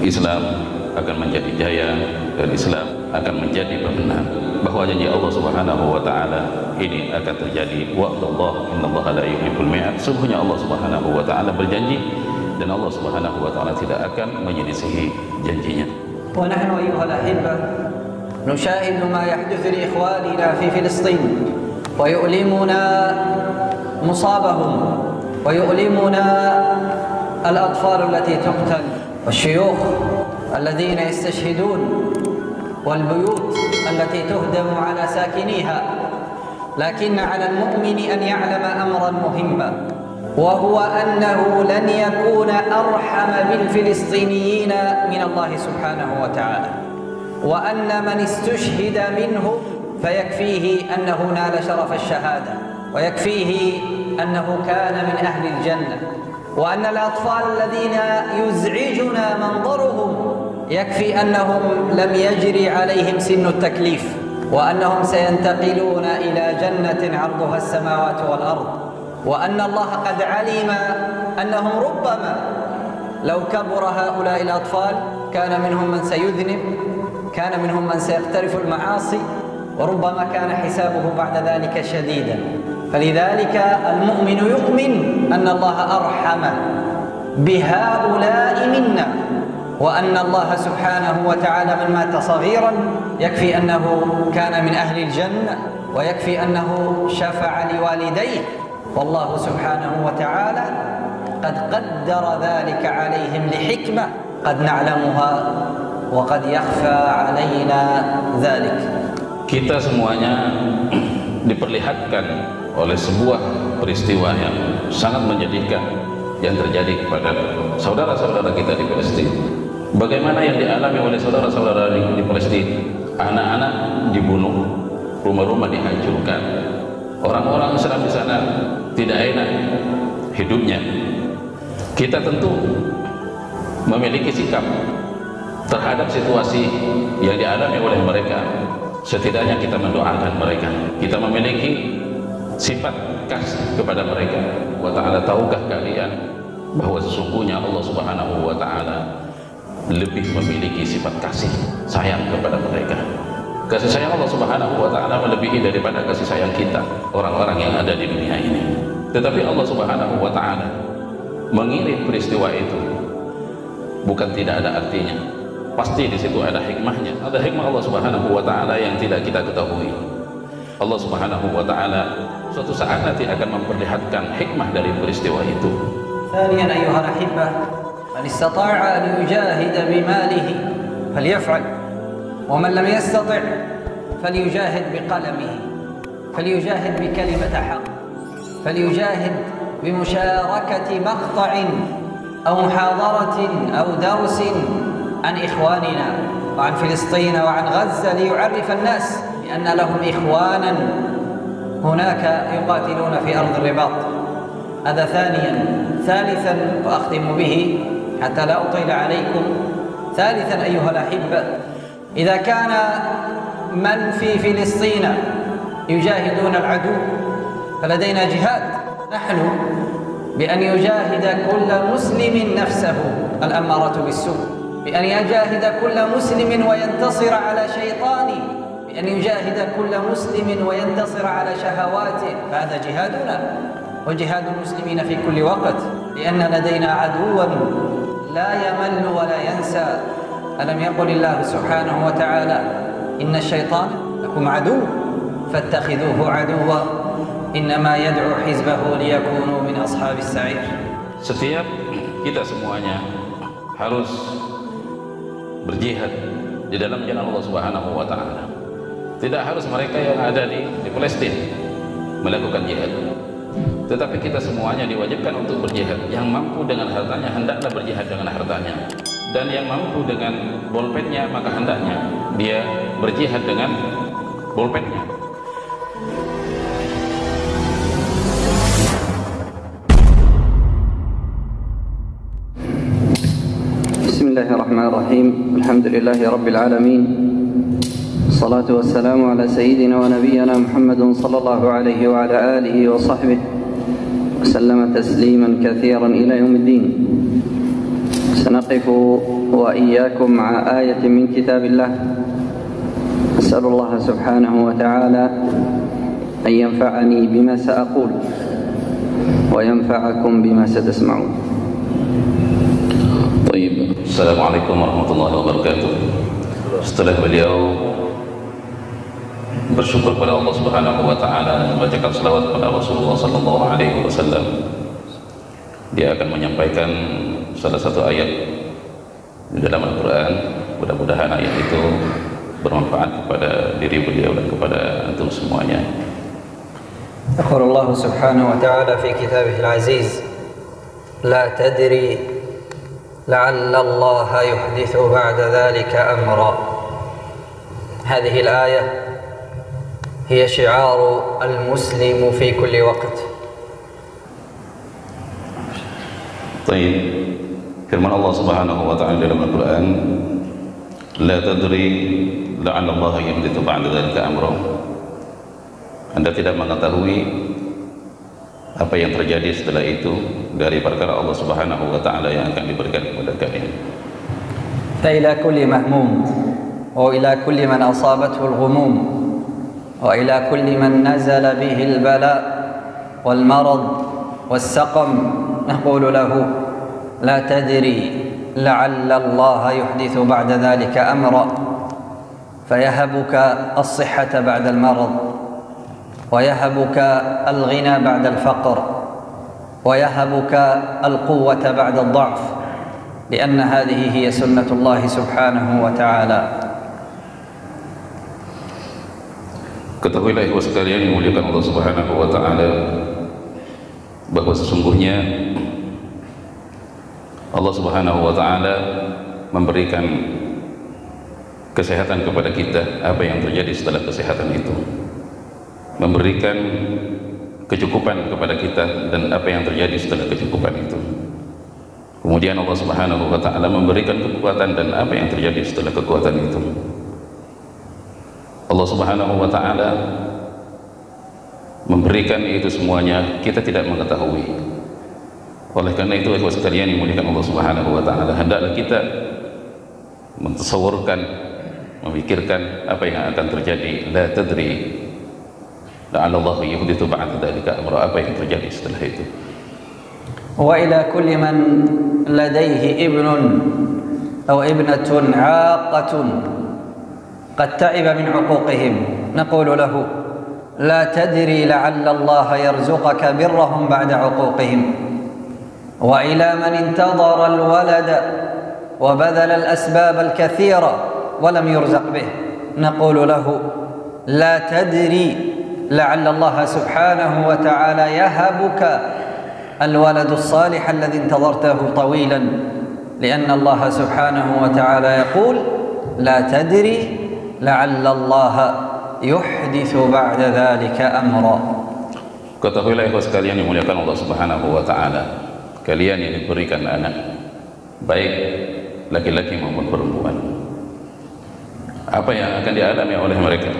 Islam akan menjadi jaya dan Islam akan menjadi pemenang, bahwa janji Allah Subhanahu wa taala ini akan terjadi. Wa'dallah innallaha la yuhibbul mi'ad. Sungguhnya Allah Subhanahu wa taala berjanji dan Allah Subhanahu wa taala tidak akan menyelisihi janjinya. Wa nahnu ayyuhal ahibba nushahidu ma yahduthu li ikhwanina fi Filistin wa yu'limuna musabahum wa yu'limuna al-atfal allati tuqtal والشيوخ الذين يستشهدون والبيوت التي تهدم على ساكنيها، لكن على المؤمن أن يعلم أمرا مهما، وهو أنه لن يكون أرحم بالفلسطينيين من الله سبحانه وتعالى، وأن من استشهد منهم فيكفيه أنه نال شرف الشهادة، ويكفيه أنه كان من أهل الجنة، وأن الأطفال الذين يزعجنا منظرهم يكفي أنهم لم يجري عليهم سن التكليف، وأنهم سينتقلون إلى جنة عرضها السماوات والأرض، وأن الله قد علم أنهم ربما لو كبر هؤلاء الأطفال كان منهم من سيذنب، كان منهم من سيقترف المعاصي، وربما كان حسابه بعد ذلك شديدا. فلذلك المؤمن يؤمن أن الله أرحم بهؤلاء منا، وأن الله سبحانه وتعالى من مات صغيرا يكفي أنه كان من أهل الجنة، ويكفي أنه شفع لوالديه، والله سبحانه وتعالى قد قدر ذلك عليهم لحكمة قد نعلمها وقد يخفى علينا ذلك. Kita semuanya diperlihatkan oleh sebuah peristiwa yang sangat menyedihkan yang terjadi kepada saudara-saudara kita di Palestina. Bagaimana yang dialami oleh saudara-saudara di Palestina? Anak-anak dibunuh, rumah-rumah dihancurkan, orang-orang Islam di sana tidak enak hidupnya. Kita tentu memiliki sikap terhadap situasi yang dialami oleh mereka. Setidaknya kita mendoakan mereka. Kita memiliki sifat kasih kepada mereka. Wa ta'ala, tahukah kalian bahwa sesungguhnya Allah Subhanahu wa ta'ala lebih memiliki sifat kasih sayang kepada mereka. Kasih sayang Allah Subhanahu wa ta'ala melebihi daripada kasih sayang kita, orang-orang yang ada di dunia ini. Tetapi Allah Subhanahu wa ta'ala mengirim peristiwa itu bukan tidak ada artinya. Pasti di situ ada hikmahnya. Ada hikmah Allah Subhanahu wa ta'ala yang tidak kita ketahui. Allah Subhanahu wa ta'ala suatu saat nanti akan memperlihatkan hikmah dari peristiwa itu. ثانيا أيها الأحبة من استطاع أن يجاهد بماله فليفعل، ومن لم يستطع فليجاهد بقلمه، فليجاهد بكلمة حق، فليجاهد بمشاركة مقطع أو محاضرة أو درس عن إخواننا وعن فلسطين وعن غزة، ليعرف الناس بأن لهم إخوانا هناك يقاتلون في أرض الرباط. هذا ثانيا. ثالثا وأختم به حتى لا أطيل عليكم، ثالثا أيها الأحبة، إذا كان من في فلسطين يجاهدون العدو فلدينا جهاد نحن بأن يجاهد كل مسلم نفسه الأمارة بالسوء، بأن يجاهد كل مسلم وينتصر على شيطانه، بأن يجاهد كل مسلم وينتصر على شهواته، فهذا جهادنا وجهاد المسلمين في كل وقت، لأن لدينا عدوا لا يمل ولا ينسى. ألم يقل الله سبحانه وتعالى إن الشيطان لكم عدو فاتخذوه عدوا إنما يدعو حزبه ليكونوا من أصحاب السعير. Setiap kita semuanya harus berjihad di dalam jalan Allah Subhanahu wa ta'ala. Tidak harus mereka yang ada di Palestina melakukan jihad, tetapi kita semuanya diwajibkan untuk berjihad. Yang mampu dengan hartanya hendaklah berjihad dengan hartanya, dan yang mampu dengan bolpetnya maka hendaknya dia berjihad dengan bolpetnya. Bismillahirrahmanirrahim. Alhamdulillahi rabbil alamin. الصلاة والسلام على سيدنا ونبينا محمد صلى الله عليه وعلى آله وصحبه وسلم تسليما كثيرا إلى يوم الدين. سنقف وإياكم مع آية من كتاب الله. أسأل الله سبحانه وتعالى أن ينفعني بما سأقول وينفعكم بما ستسمعون. طيب. Assalamualaikum warahmatullahi wabarakatuh. Setelah beliau bersyukur kepada Allah Subhanahu wa taala, membacakan selawat kepada Rasulullah sallallahu alaihi wasallam, dia akan menyampaikan salah satu ayat di dalam Al-Qur'an. Mudah-mudahan ayat itu bermanfaat kepada diri beliau dan kepada antum semuanya. يقول الله سبحانه وتعالى في كتابه العزيز: لا تدري لعل الله يحدث بعد ذلك أمرا. هذه الآية هي شعار المسلم في كل وقت. طيب. Firman Allah Subhanahu wa taala dalam Al-Qur'an, la tadri la'alla Allah yuhditsu ba'da dzalika amra. Anda tidak mengetahui apa yang terjadi setelah itu dari perkara Allah Subhanahu wa taala yang akan diberikan kepada kalian. فإلى كل مهموم وإلى كل من أصابته الغموم وإلى كل من نزل به البلاء والمرض والسقم نقول له: لا تدري لعل الله يحدث بعد ذلك أمرا، فيهبك الصحة بعد المرض، ويهبك الغنى بعد الفقر، ويهبك القوة بعد الضعف، لأن هذه هي سنة الله سبحانه وتعالى. Ketahuilah ikhwah sekalian yang dimuliakan Allah Subhanahu wa taala, bahwa sesungguhnya Allah Subhanahu wa taala memberikan kesehatan kepada kita. Apa yang terjadi setelah kesehatan itu, memberikan kecukupan kepada kita, dan apa yang terjadi setelah kecukupan itu. Kemudian Allah Subhanahu wa taala memberikan kekuatan, dan apa yang terjadi setelah kekuatan itu. Allah Subhanahu wa taala memberikan itu semuanya, kita tidak mengetahui. Oleh karena itu, ikhwah sekalian yang dimuliakan Allah Subhanahu wa taala, hendaklah kita mentasawurkan, memikirkan apa yang akan terjadi. La tadri la'alla Allah yuhditsu ba'da dzalika amra, apa yang terjadi setelah itu. Wa ila kulli man ladayhi ibnun aw ibnatun 'aqatun qad ta'iba min 'uquqihim naqulu lahu: la tadri la'alla Allah yarzuqaka birrahum ba'da 'uquqihim. Wa ila man intadhara al-walada wa badala al-asbab al-kathira wa lam yurzaq bih naqulu lahu: la tadri لعل الله سبحانه وتعالى يهبك الولد الصالح الذي انتظرته طويلا، لأن الله سبحانه وتعالى يقول: لا تدري لعل الله يحدث بعد ذلك أمرا. Ketahuilah ikhwah sekalian yang dimuliakan Allah Subhanahu wa taala, kalian yang diberikan anak, baik laki-laki maupun perempuan, apa yang akan dialami oleh mereka,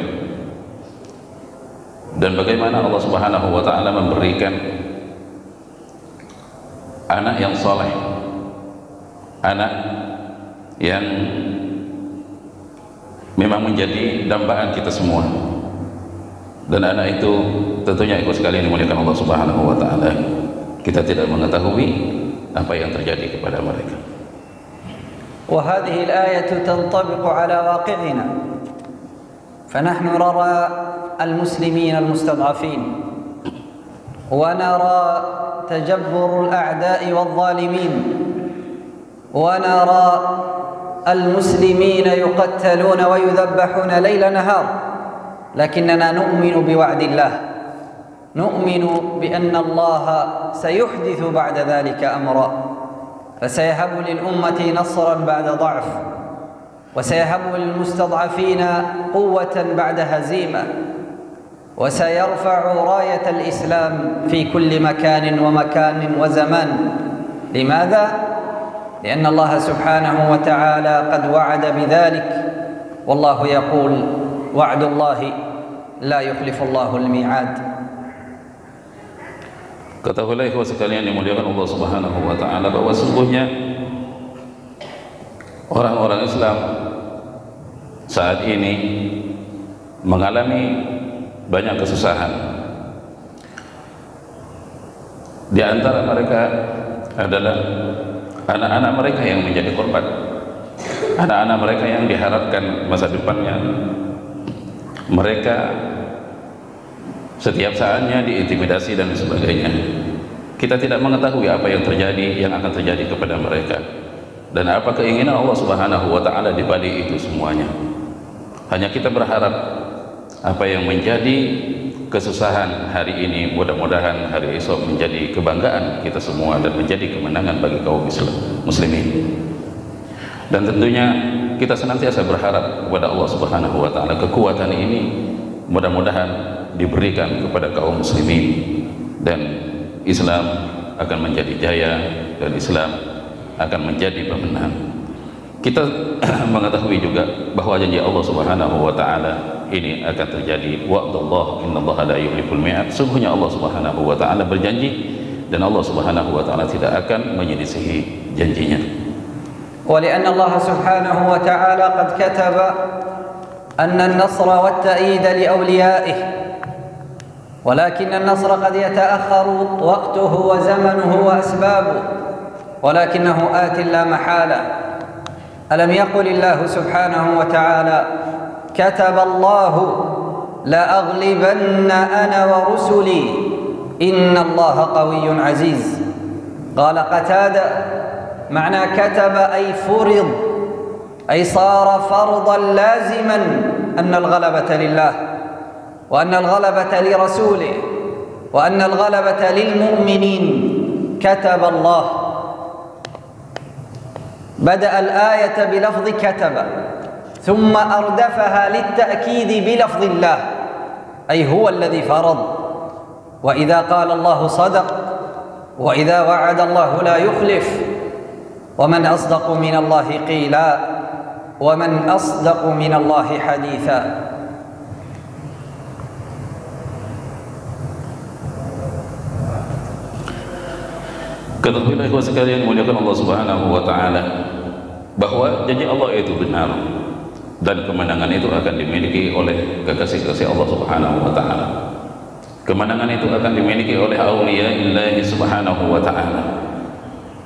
dan bagaimana Allah Subhanahu wa taala memberikan anak yang saleh, anak yang memang menjadi dambaan kita semua. Dan anak itu tentunya ikhwah sekalian dimuliakan Allah Subhanahu wa taala, kita tidak mengetahui apa yang terjadi kepada mereka. وهذه الآية تنطبق على واقعنا، فنحن نرى المسلمين المستضعفين، ونرى تجبر الأعداء والظالمين، ونرى المسلمين يقتلون ويذبحون ليل نهار، لكننا نؤمن بوعد الله، نؤمن بأن الله سيحدث بعد ذلك أمرا، فسيهب للأمة نصرا بعد ضعف، وسيهب للمستضعفين قوة بعد هزيمة، وسيرفع راية الإسلام في كل مكان ومكان وزمان. لماذا؟ لأن الله سبحانه وتعالى قد وعد بذلك، والله يقول وعد الله لا يخلف الله الميعاد. Ketahuilah ikhwah sekalian dimuliakan Allah Subhanahu wa taala bahwa sungguhnya orang-orang Islam saat ini mengalami banyak kesusahan. Di antara mereka adalah anak-anak mereka yang menjadi korban, anak-anak mereka yang diharapkan masa depannya. Mereka setiap saatnya diintimidasi dan sebagainya. Kita tidak mengetahui apa yang terjadi, yang akan terjadi kepada mereka, dan apa keinginan Allah Subhanahu wa taala di balik itu semuanya. Hanya kita berharap apa yang menjadi kesusahan hari ini mudah-mudahan hari esok menjadi kebanggaan kita semua dan menjadi kemenangan bagi kaum muslimin. Dan tentunya kita senantiasa berharap kepada Allah Subhanahu wa taala kekuatan ini mudah-mudahan diberikan kepada kaum muslimin, dan Islam akan menjadi jaya dan Islam akan menjadi pemenang. Kita mengetahui juga bahwa janji Allah Subhanahu wa taala ini akan terjadi. Wa'dallah innallaha la yukhliful mi'ad. Sungguhnya Allah Subhanahu wa taala berjanji dan Allah Subhanahu wa taala tidak akan menyelisihi janjinya. ولأن الله سبحانه وتعالى قد كتب أن النصر والتأييد لأوليائه، ولكن النصر قد يتأخر وقته وزمنه وأسبابه، ولكنه آت لا محالة. ألم يقل الله سبحانه وتعالى كتب الله لأغلبن أنا ورسلي إن الله قوي عزيز. قال قتادة معنى كتب أي فرض، أي صار فرضا لازما أن الغلبة لله، وأن الغلبة لرسوله، وأن الغلبة للمؤمنين. كتب الله. بدأ الآية بلفظ كتب ثم أردفها للتأكيد بلفظ الله، أي هو الذي فرض. وإذا قال الله صدق، وإذا وعد الله لا يخلف، ومن أصدق من الله قيلا، ومن أصدق من الله حديثا. Ketahuilah ikhwah sekalian muliakan Allah Subhanahu wa taala bahwa janji Allah itu benar dan kemenangan itu akan dimiliki oleh kekasih-kekasih Allah Subhanahu wa taala. Kemenangan itu akan dimiliki oleh auliya-Illah Subhanahu wa taala.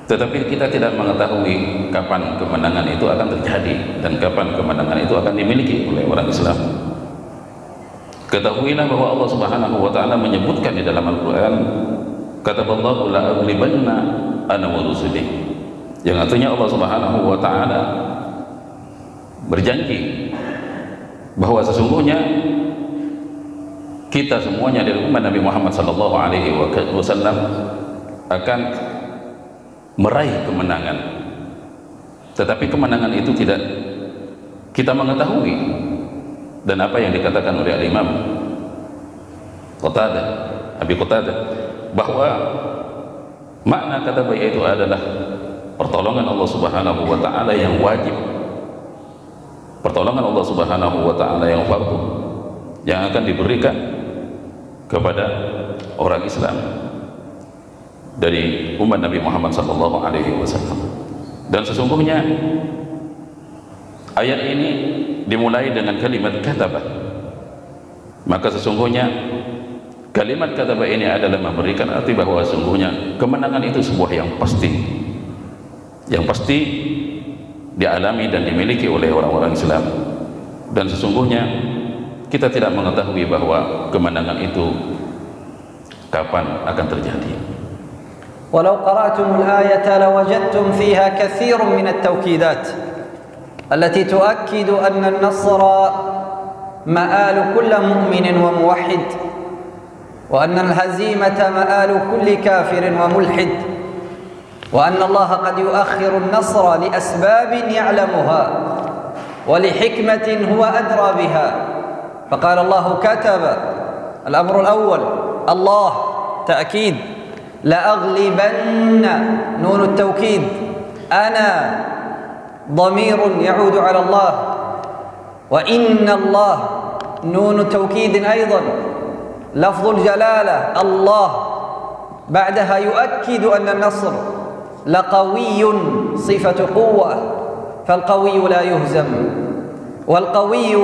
Tetapi kita tidak mengetahui kapan kemenangan itu akan terjadi dan kapan kemenangan itu akan dimiliki oleh orang Islam. Ketahuilah bahwa Allah Subhanahu wa taala menyebutkan di dalam Al-Qur'an, kataballahu la aghlibanna ana wa rusuli, yang artinya Allah Subhanahu wa taala berjanji bahwa sesungguhnya kita semuanya dari umat Nabi Muhammad sallallahu alaihi wasallam akan meraih kemenangan. Tetapi kemenangan itu tidak kita mengetahui, dan apa yang dikatakan oleh Imam Qatadah, Abi Qatadah, bahwa makna kata baik itu adalah pertolongan Allah Subhanahu wa taala yang wajib, pertolongan Allah Subhanahu wa taala yang fardu, yang akan diberikan kepada orang Islam dari umat Nabi Muhammad sallallahu alaihi wasallam. Dan sesungguhnya ayat ini dimulai dengan kalimat kataba. Maka sesungguhnya kalimat kataba ini adalah memberikan arti bahwa sesungguhnya kemenangan itu sebuah yang pasti, yang pasti dialami dan dimiliki oleh orang-orang Islam. Dan sesungguhnya kita tidak mengetahui bahwa kemenangan itu kapan akan terjadi. ولو قرأتم الآية لوجدتم فيها كثير من التوكيدات التي تؤكد أن النصر مآل كل مؤمن وموحد، وأن الهزيمة مآل كل كافر وملحد، وأن الله قد يؤخر النصر لأسباب يعلمها ولحكمة هو أدرى بها. فقال الله كتب، الأمر الأول الله تأكيد، لأغلبن نون التوكيد، أنا ضمير يعود على الله، وإن الله نون توكيد أيضا لفظ الجلالة الله بعدها يؤكد أن النصر لقوي صفة قوة فالقوي لا يهزم والقوي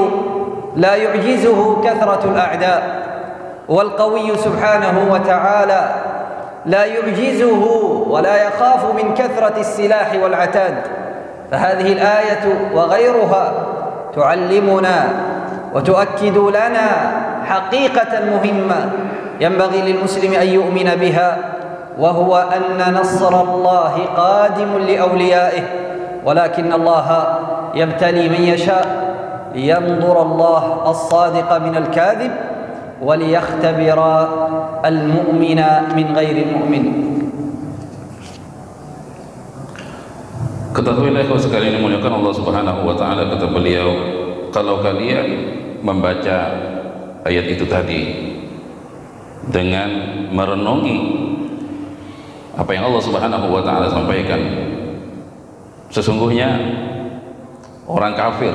لا يعجزه كثرة الأعداء والقوي سبحانه وتعالى لا يعجزه ولا يخاف من كثرة السلاح والعتاد فهذه الآية وغيرها تعلمنا وتؤكد لنا حقيقة مهمة ينبغي للمسلم أن يؤمن بها وهو أن نصر الله قادم لأوليائه ولكن الله يبتلي من يشاء لينظر الله الصادق من الكاذب وليختبر المؤمن من غير المؤمن. Ketahuilah kalau sekali ini muliakan Allah Subhanahu wa taala, kata beliau, kalau kalian membaca ayat itu tadi dengan merenungi apa yang Allah Subhanahu wa taala sampaikan, sesungguhnya orang kafir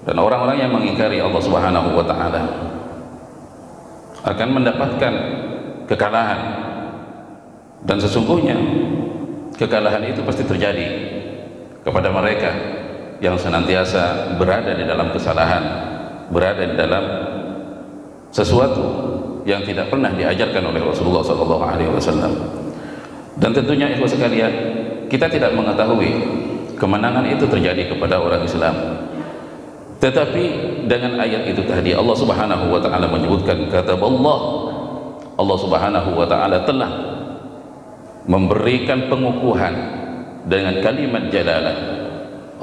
dan orang-orang yang mengingkari Allah Subhanahu wa taala akan mendapatkan kekalahan, dan sesungguhnya kekalahan itu pasti terjadi kepada mereka yang senantiasa berada di dalam kesalahan, berada di dalam sesuatu yang tidak pernah diajarkan oleh Rasulullah SAW. Dan tentunya ikhwah sekalian, kita tidak mengetahui kemenangan itu terjadi kepada orang Islam, tetapi dengan ayat itu tadi Allah Subhanahu wa taala menyebutkan kataballah, Allah Subhanahu wa taala telah memberikan pengukuhan dengan kalimat jalalah.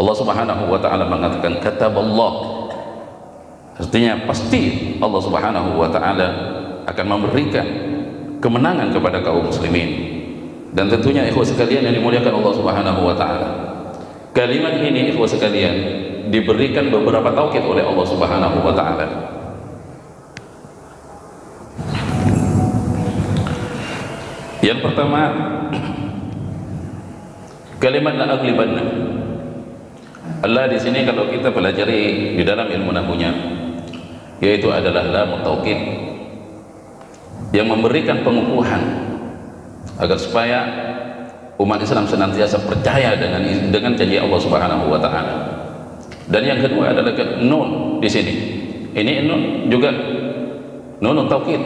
Allah Subhanahu wa taala mengatakan kataballah, artinya pasti Allah Subhanahu wa taala akan memberikan kemenangan kepada kaum muslimin. Dan tentunya ikhwah sekalian yang dimuliakan Allah Subhanahu wa taala, kalimat ini ikhwah sekalian diberikan beberapa taukid oleh Allah Subhanahu wa taala. Yang pertama, kalimat la aglibanna. Allah di sini kalau kita pelajari di dalam ilmu nahwunya, yaitu adalah lam taukid yang memberikan pengukuhan agar supaya umat Islam senantiasa percaya dengan janji Allah Subhanahu wa taala. Dan yang kedua adalah nun di sini. Ini nun juga nun taukid,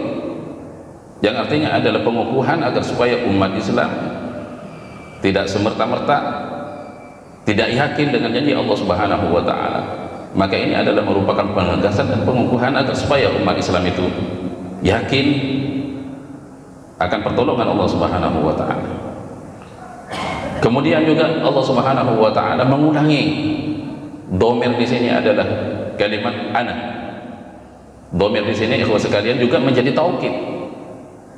yang artinya adalah pengukuhan agar supaya umat Islam tidak semerta-merta tidak yakin dengan janji Allah Subhanahu wa taala. Maka ini adalah merupakan penegasan dan pengukuhan agar supaya umat Islam itu yakin akan pertolongan Allah Subhanahu wa taala. Kemudian juga Allah Subhanahu wa taala mengulangi domir di sini adalah kalimat ana. Domir di sini ikhwah sekalian juga menjadi taukid.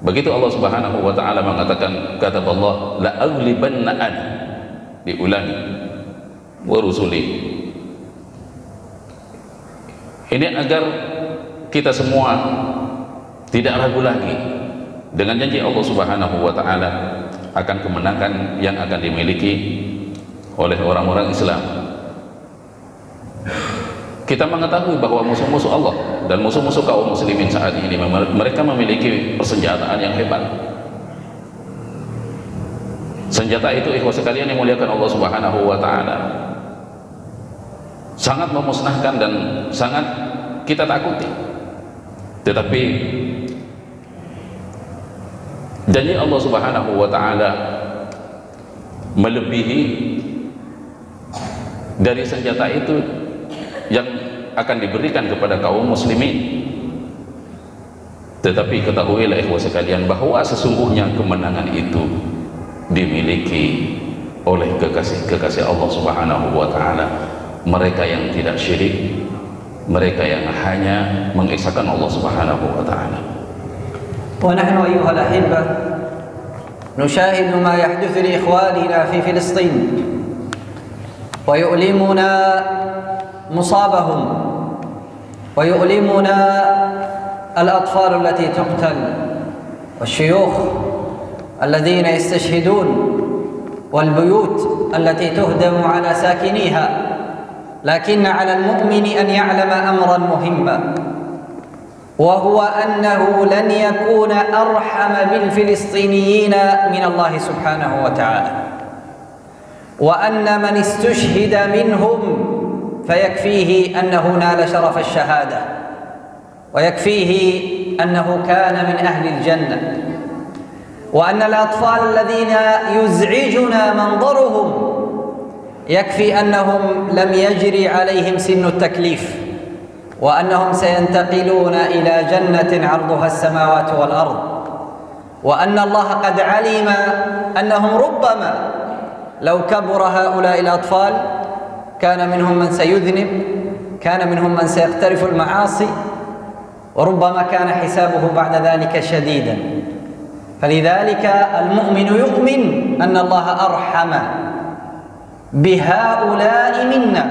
Begitu Allah Subhanahu wa taala mengatakan kataballah la aghlibanna ana, diulangi wa rusuli. Ini agar kita semua tidak ragu lagi dengan janji Allah Subhanahu wa taala akan kemenangan yang akan dimiliki oleh orang-orang Islam. Kita mengetahui bahwa musuh-musuh Allah dan musuh-musuh kaum muslimin saat ini mereka memiliki persenjataan yang hebat. Senjata itu ikhwah sekalian yang muliakan Allah Subhanahu wa taala sangat memusnahkan dan sangat kita takuti. Tetapi janji Allah Subhanahu wa taala melebihi dari senjata itu yang akan diberikan kepada kaum muslimin. Tetapi ketahuilah ikhwah sekalian bahwa sesungguhnya kemenangan itu dimiliki oleh kekasih Allah Subhanahu wa taala, mereka yang tidak syirik, mereka yang hanya mengesahkan Allah Subhanahu wa taala. Wa nahnu ayyuhal ahibbah nushahidu ma yahduthu li ikhwanina fi Filistin wa yu'limuna مصابهم ويؤلمنا الأطفال التي تقتل والشيوخ الذين يستشهدون والبيوت التي تهدم على ساكنيها لكن على المؤمن أن يعلم أمرا مهما، وهو أنه لن يكون أرحم بالفلسطينيين من الله سبحانه وتعالى، وأن من استشهد منهم فيكفيه أنه نال شرف الشهادة، ويكفيه أنه كان من أهل الجنة، وأن الأطفال الذين يزعجنا منظرهم يكفي أنهم لم يجري عليهم سن التكليف، وأنهم سينتقلون إلى جنة عرضها السماوات والأرض، وأن الله قد علم أنهم ربما لو كبر هؤلاء الأطفال كان منهم من سيذنب، كان منهم من سيقترف المعاصي، وربما كان حسابه بعد ذلك شديدا. فلذلك المؤمن يؤمن أن الله أرحم بهؤلاء منا،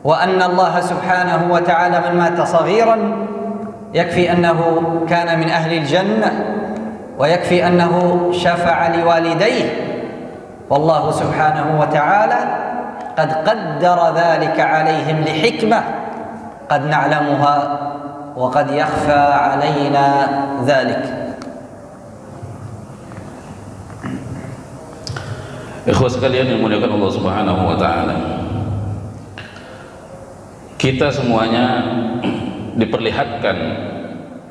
وأن الله سبحانه وتعالى من مات صغيرا يكفي أنه كان من أهل الجنة، ويكفي أنه شفع لوالديه، والله سبحانه وتعالى قد قدر ذلك عليهم لحكمة قد نعلمها وقد يخفى علينا ذلك. Ikhwah sekalian yang dimuliakan Allah Subhanahu wa taala, kita semuanya diperlihatkan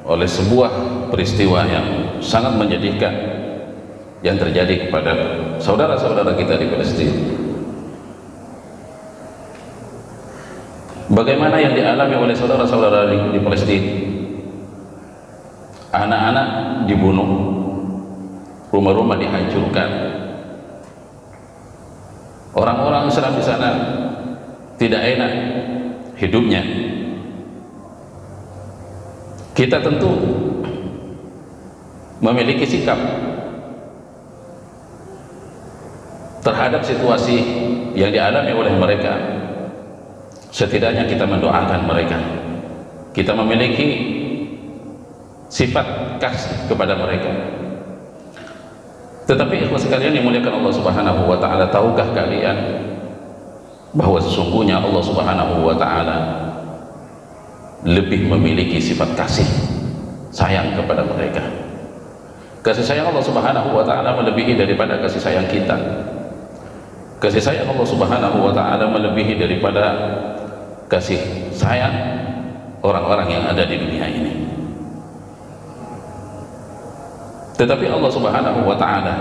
oleh sebuah peristiwa yang sangat menyedihkan yang terjadi kepada saudara-saudara kita di Palestina. Bagaimana yang dialami oleh saudara-saudara di Palestina? Anak-anak dibunuh, rumah-rumah dihancurkan, orang-orang Islam di sana tidak enak hidupnya. Kita tentu memiliki sikap terhadap situasi yang dialami oleh mereka. Setidaknya kita mendoakan mereka, kita memiliki sifat kasih kepada mereka. Tetapi ikhwas sekalian dimuliakan Allah Subhanahu wa taala, tahukah kalian bahwa sesungguhnya Allah Subhanahu wa taala lebih memiliki sifat kasih sayang kepada mereka. Kasih sayang Allah Subhanahu wa taala melebihi daripada kasih sayang kita. Kasih sayang Allah Subhanahu wa taala melebihi daripada kasih sayang orang-orang yang ada di dunia ini. Tetapi Allah Subhanahu wa taala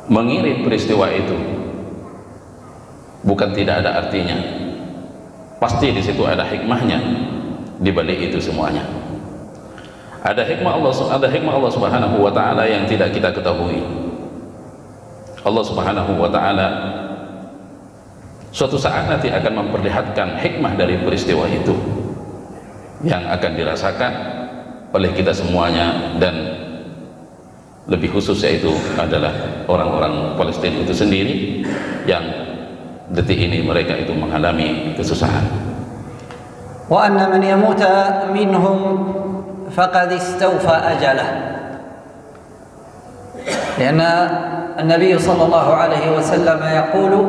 mengirim peristiwa itu bukan tidak ada artinya. Pasti di situ ada hikmahnya di balik itu semuanya. Ada hikmah Allah Subhanahu wa taala yang tidak kita ketahui. Allah Subhanahu wa taala suatu saat nanti akan memperlihatkan hikmah dari peristiwa itu yang akan dirasakan oleh kita semuanya, dan lebih khusus yaitu adalah orang-orang Palestina itu sendiri yang detik ini mereka itu mengalami kesusahan. Wa anna man yamuta minhum faqad istawfa ajalah. Karena Nabi sallallahu alaihi wasallam yaqulu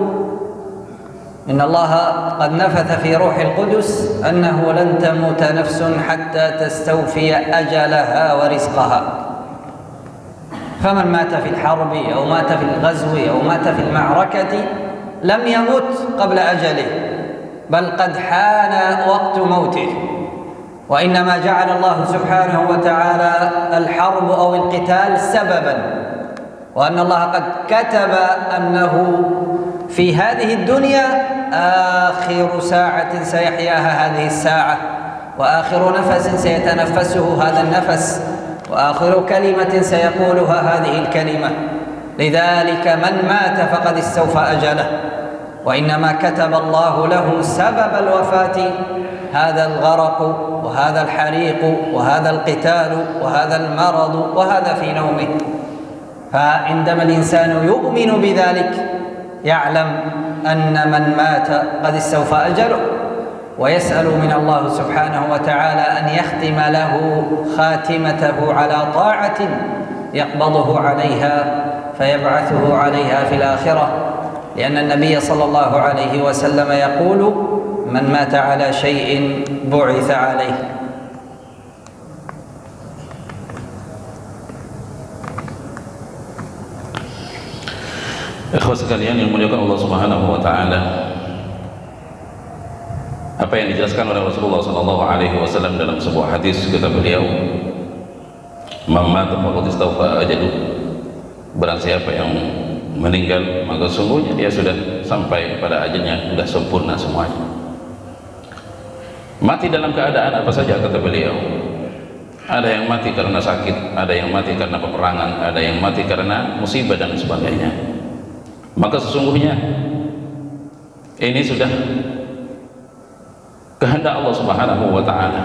إن الله قد نفث في روح القدس أنه لن تموت نفس حتى تستوفي أجلها ورزقها. فمن مات في الحرب أو مات في الغزو أو مات في المعركة لم يمت قبل أجله، بل قد حان وقت موته. وإنما جعل الله سبحانه وتعالى الحرب أو القتال سببا، وأن الله قد كتب أنه في هذه الدنيا آخر ساعة سيحياها هذه الساعة، وآخر نفس سيتنفسه هذا النفس، وآخر كلمة سيقولها هذه الكلمة. لذلك من مات فقد استوفى أجله، وإنما كتب الله له سبب الوفاة هذا الغرق وهذا الحريق وهذا القتال وهذا المرض وهذا في نومه. فعندما الإنسان يؤمن بذلك يعلم أن من مات قد استوفى أجله، ويسأل من الله سبحانه وتعالى أن يختم له خاتمته على طاعة يقبضه عليها فيبعثه عليها في الآخرة. لأن النبي صلى الله عليه وسلم يقول من مات على شيء بعث عليه. Ikhwas sekalian yang dimuliakan Allah Subhanahu wa taala, apa yang dijelaskan oleh Rasulullah sallallahu alaihi wasallam dalam sebuah hadis, kata beliau, "Man mata faqad istawfa ajalu." Barang siapa yang meninggal, maka sungguhnya dia sudah sampai pada ajalnya, sudah sempurna semuanya. Mati dalam keadaan apa saja, kata beliau. Ada yang mati karena sakit, ada yang mati karena peperangan, ada yang mati karena musibah dan sebagainya. Maka sesungguhnya ini sudah kehendak Allah Subhanahu wa taala.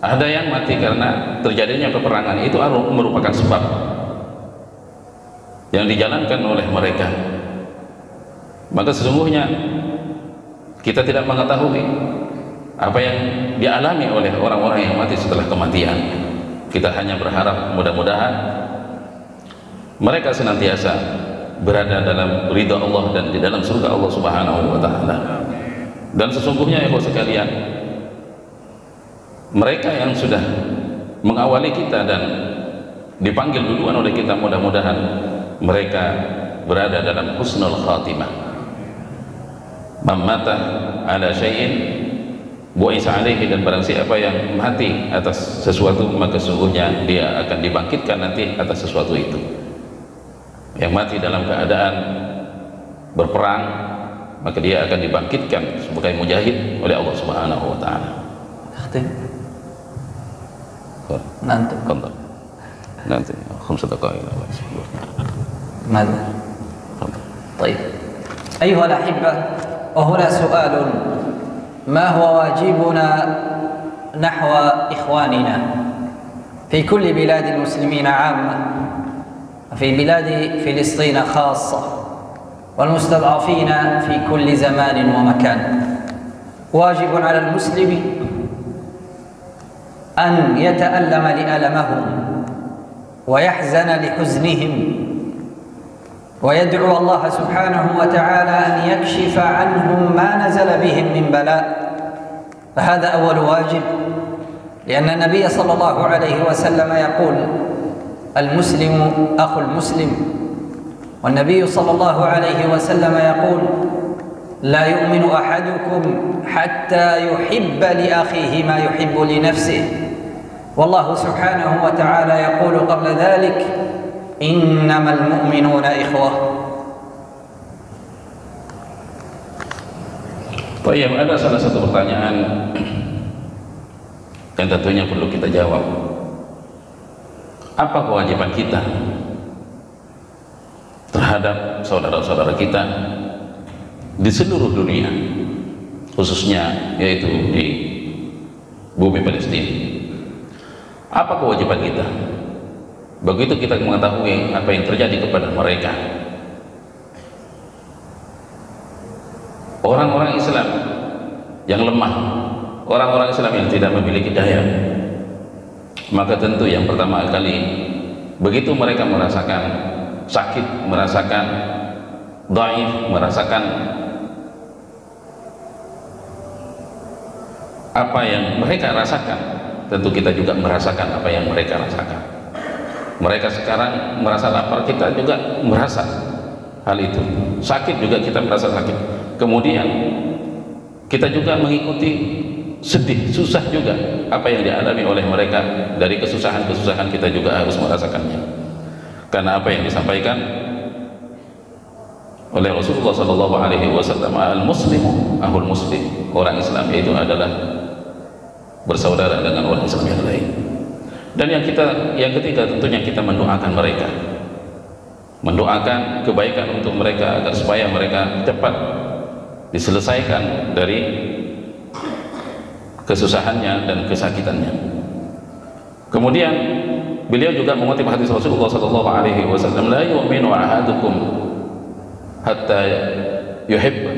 Ada yang mati karena terjadinya peperangan, itu merupakan sebab yang dijalankan oleh mereka. Maka sesungguhnya kita tidak mengetahui apa yang dialami oleh orang-orang yang mati setelah kematian. Kita hanya berharap mudah-mudahan mereka senantiasa berada dalam ridha Allah dan di dalam surga Allah Subhanahu wa taala. Dan sesungguhnya ya sekalian, mereka yang sudah mengawali kita dan dipanggil duluan oleh kita, mudah-mudahan mereka berada dalam husnul khatimah. Man mata ala syai'in bu'isa alaihi, dan barang siapa yang mati atas sesuatu, maka sesungguhnya dia akan dibangkitkan nanti atas sesuatu itu. Yang mati dalam keadaan berperang, maka dia akan dibangkitkan sebagai mujahid oleh Allah Subhanahu wa taala. Nanti 5 دقائق. ماذا؟ طيب أيها الأحبة، وهنا سؤال: ما هو واجبنا نحو إخواننا في كل بلاد المسلمين عامة، وفي بلاد فلسطين خاصة، والمستضعفين في كل زمان ومكان؟ واجب على المسلم أن يتألم لألمهم ويحزن لحزنهم ويدعو الله سبحانه وتعالى أن يكشف عنهم ما نزل بهم من بلاء. فهذا أول واجب، لأن النبي صلى الله عليه وسلم يقول: المسلم أخو المسلم. والنبي صلى الله عليه وسلم يقول: لا يؤمن أحدكم حتى يحب لأخيه ما يحب لنفسه. والله سبحانه وتعالى يقول قبل ذلك: إنما المؤمنون إخوة. Baik, ada salah satu pertanyaan yang tentunya perlu kita jawab. Apa kewajiban kita terhadap saudara-saudara kita di seluruh dunia, khususnya yaitu di bumi Palestina? Apa kewajiban kita? Begitu kita mengetahui apa yang terjadi kepada mereka, orang-orang Islam yang lemah, orang-orang Islam yang tidak memiliki daya, maka tentu yang pertama kali begitu mereka merasakan sakit, merasakan dhaif, merasakan apa yang mereka rasakan, tentu kita juga merasakan apa yang mereka rasakan. Mereka sekarang merasa lapar, kita juga merasa hal itu. Sakit juga kita merasa sakit. Kemudian kita juga mengikuti sedih, susah juga apa yang dialami oleh mereka. Dari kesusahan-kesusahan kita juga harus merasakannya. Karena apa yang disampaikan oleh Rasulullah SAW, al-muslimu ahul muslim, orang Islam itu adalah bersaudara dengan orang Islam yang lain. Dan yang ketiga tentunya kita mendoakan mereka, mendoakan kebaikan untuk mereka agar supaya mereka cepat diselesaikan dari kesusahannya dan kesakitannya. Kemudian beliau juga mengutip hadis Rasulullah SAW, la yu'minu ahadukum hatta yuhibba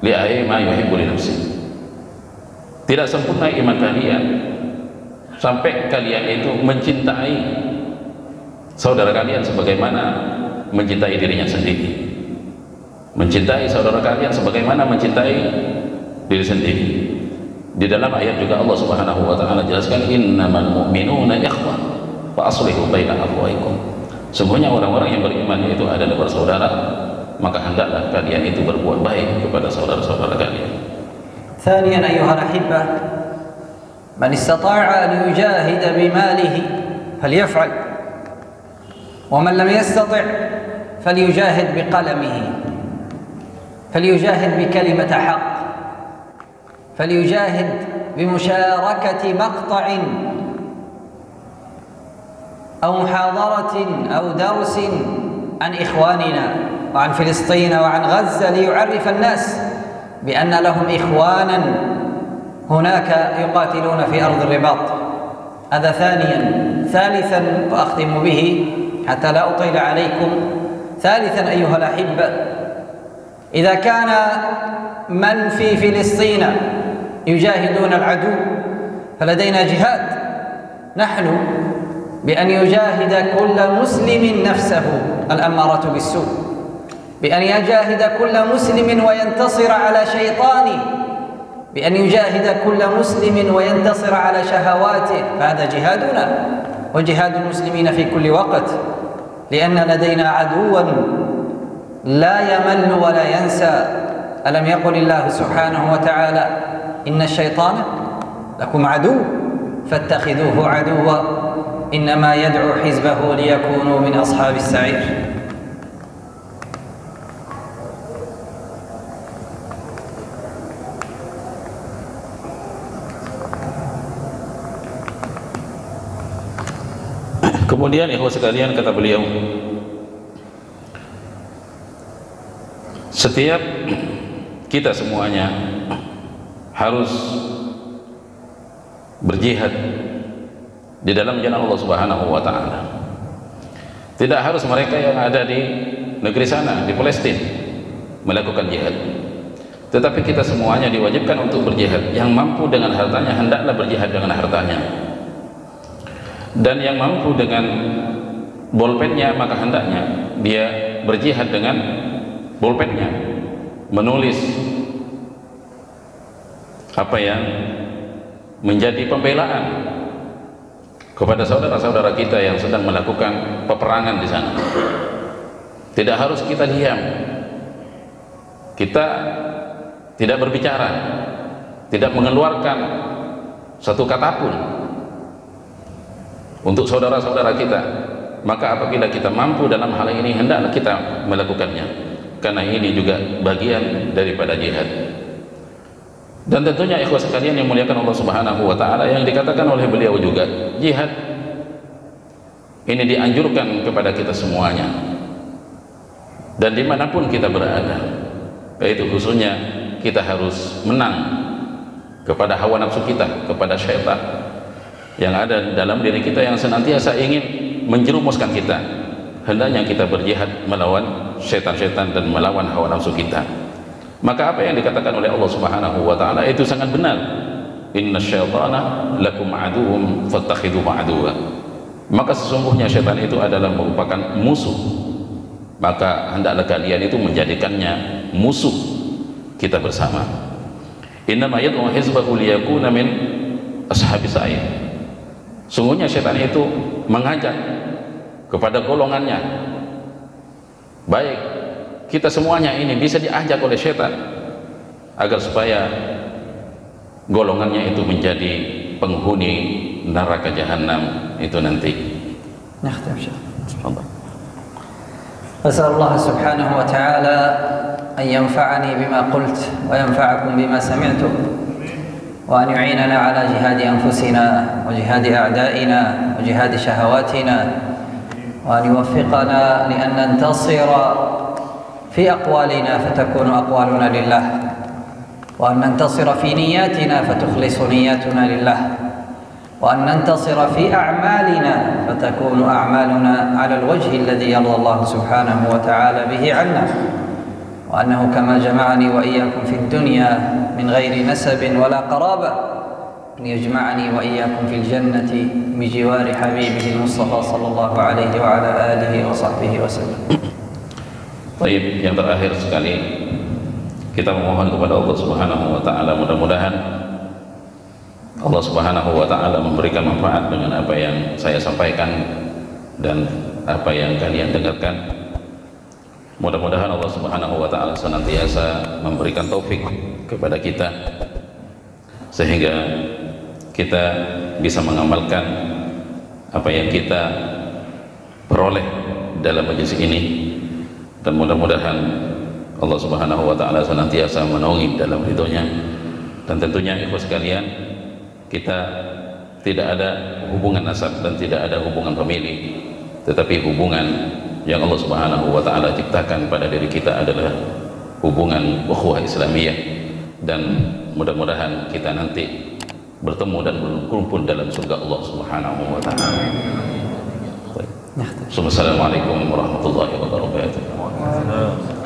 li akhihi ma yuhibbu li nafsihi. Tidak sempurna iman kalian sampai kalian itu mencintai saudara kalian sebagaimana mencintai dirinya sendiri. mencintai saudara kalian sebagaimana mencintai diri sendiri. Di dalam ayat juga Allah Subhanahu wa taala jelaskan, innamal mu'minuna ikhwah fa aslihu baina akhawaykum. Sungguhnya orang-orang yang beriman itu adalah bersaudara, maka hendaklah kalian itu berbuat baik kepada saudara-saudara kalian. ثانيا أيها الأحبة من استطاع أن يجاهد بماله فليفعل ومن لم يستطع فليجاهد بقلمه فليجاهد بكلمة حق فليجاهد بمشاركة مقطع أو محاضرة أو درس عن إخواننا وعن فلسطين وعن غزة ليعرف الناس بأن لهم إخوانا هناك يقاتلون في أرض الرباط. هذا ثانيا. ثالثا وأختم به حتى لا أطيل عليكم، ثالثا أيها الأحبة، إذا كان من في فلسطين يجاهدون العدو فلدينا جهاد نحن بأن يجاهد كل مسلم نفسه الأمارة بالسوء، بأن يجاهد كل مسلم وينتصر على شيطانه، بأن يجاهد كل مسلم وينتصر على شهواته، فهذا جهادنا وجهاد المسلمين في كل وقت، لأن لدينا عدوا لا يمل ولا ينسى. ألم يقل الله سبحانه وتعالى إن الشيطان لكم عدو فاتخذوه عدوا إنما يدعو حزبه ليكونوا من أصحاب السعير. Kemudian ikhwah sekalian, kata beliau, setiap kita semuanya harus berjihad di dalam jalan Allah Subhanahu wa taala. Tidak harus mereka yang ada di negeri sana, di Palestina, melakukan jihad, tetapi kita semuanya diwajibkan untuk berjihad. Yang mampu dengan hartanya hendaklah berjihad dengan hartanya, dan yang mampu dengan bolpennya maka hendaknya dia berjihad dengan bolpennya, menulis apa yang menjadi pembelaan kepada saudara-saudara kita yang sedang melakukan peperangan di sana. Tidak harus kita diam, kita tidak berbicara, tidak mengeluarkan satu kata pun untuk saudara-saudara kita. Maka apabila kita mampu dalam hal ini, hendaklah kita melakukannya, karena ini juga bagian daripada jihad. Dan tentunya ikhwah sekalian yang muliakan Allah Subhanahu wa taala, yang dikatakan oleh beliau juga, jihad ini dianjurkan kepada kita semuanya dan dimanapun kita berada, yaitu khususnya kita harus menang kepada hawa nafsu kita, kepada syaitan yang ada dalam diri kita yang senantiasa ingin menjerumuskan kita. Hendaknya kita berjihad melawan syaitan-syaitan dan melawan hawa nafsu kita. Maka apa yang dikatakan oleh Allah Subhanahu wa taala itu sangat benar. Innasyaitana lakum aduwwum fattakhidhuhu aduwwa. Maka sesungguhnya syaitan itu adalah merupakan musuh, maka hendaklah kalian itu menjadikannya musuh kita bersama. Innama yad'u hizbahu liyakuna min ashabis sa'ir. Sungguhnya syaitan itu mengajak kepada golongannya, baik kita semuanya ini bisa diajak oleh syaitan agar supaya golongannya itu menjadi penghuni neraka jahanam itu nanti. أسأل الله سبحانه وتعالى أن ينفعني بما قلت وينفعكم بما سمعتم، وأن يعيننا على جهاد أنفسنا وجهاد أعدائنا وجهاد شهواتنا، وأن يوفقنا لأن ننتصر في أقوالنا فتكون أقوالنا لله، وأن ننتصر في نياتنا فتخلص نياتنا لله، وأن ننتصر في أعمالنا فتكون أعمالنا على الوجه الذي يرضى الله سبحانه وتعالى به عنا، وأنه كما جمعني وإياكم في الدنيا من غير نسب ولا قرابة أن يجمعني وإياكم في الجنة بجوار حبيبه المصطفى صلى الله عليه وعلى آله وصحبه وسلم. Baik, yang terakhir sekali kita memohon kepada Allah Subhanahu wa taala, mudah-mudahan Allah Subhanahu wa taala memberikan manfaat dengan apa yang saya sampaikan dan apa yang kalian dengarkan. Mudah-mudahan Allah Subhanahu wa taala senantiasa memberikan taufik kepada kita sehingga kita bisa mengamalkan apa yang kita peroleh dalam majelis ini, dan mudah-mudahan Allah Subhanahu wa taala senantiasa menaungi dalam ridhonya. Dan tentunya ikhwas sekalian, kita tidak ada hubungan nasab dan tidak ada hubungan famili, tetapi hubungan yang Allah Subhanahu wa taala ciptakan pada diri kita adalah hubungan ukhuwah Islamiyah, dan mudah-mudahan kita nanti bertemu dan berkumpul dalam surga Allah Subhanahu wa taala. Assalamualaikum warahmatullahi wabarakatuh.